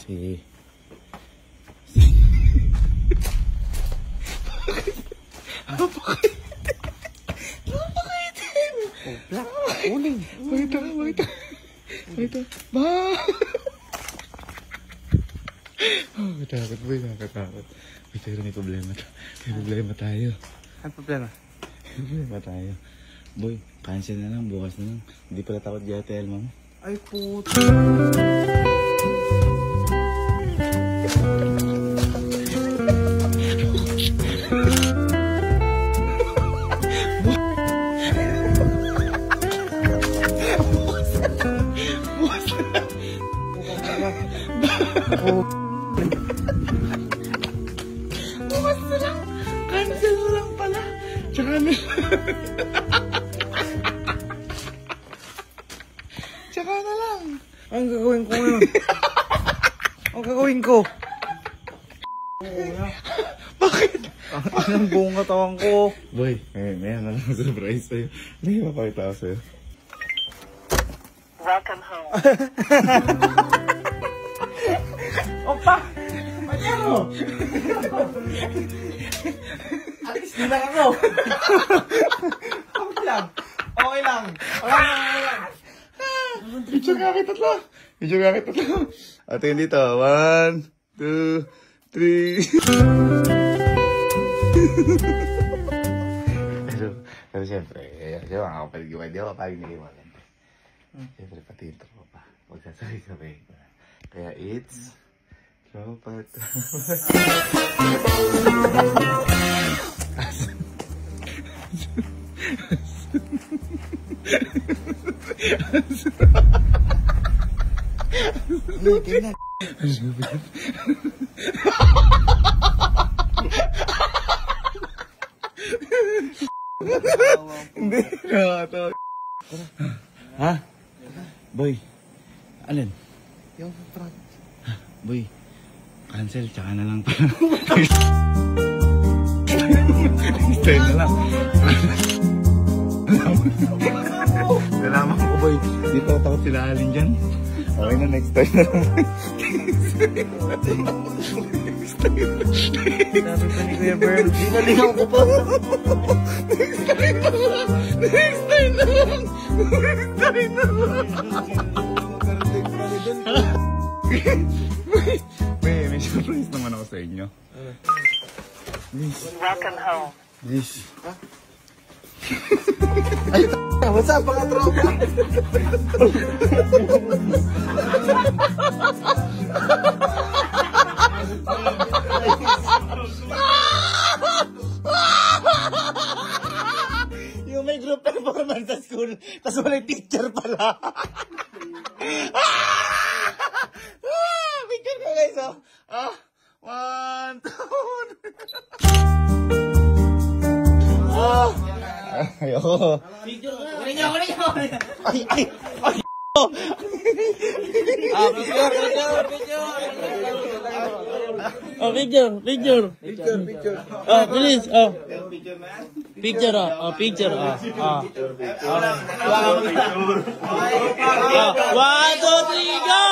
Sige. Napakaitim! Oh, black. Uling. Wait. Ba! Oh, takot boy, nakatakot. Wait, pero may problema tayo. Ano problema? May problema tayo. Boy, cancel na lang, bukas na lang. Hindi pala takot JTL, mama. Ay, puto. Bukas na lang. Cancel na lang pala. Tsaka na lang. Anong gagawin ko ngayon? Anong gagawin ko? Bakit? Anong buong katawan ko? Boy, may lang surprise sa'yo. May mapakita ko sa'yo. Welcome home. Opa! Ano? Alis din lang ako. Okay lang. Video nga kita tatlo. At yun dito. 1, 2, 3. Pero siyempre, di ako kapag niliwanan. Siyempre, pati yung tropa. Huwag kasabay-sabay. Kaya it's tropa. Hindi na. Ha? Boy, alin? Yung front. Boy, cancel, tsaka na lang pala. Next time na lang. Nalaman ko, boy. Di pa ako takot sila alin dyan. Okay na, next time na lang. Sabi pa ni Kuya Bern, dinalingaw ko pa. Next time na lang. May surprise naman ako sa inyo. Welcome home. Yes. Ay, what's up mga tropa? Yung may group performance sa school, tapos walang teacher pala. Picture ko guys, oh. 1, 2, ayoko. Picture ka. Ay. Picture. Please. Picture. Picture. 1, 2, 3, go!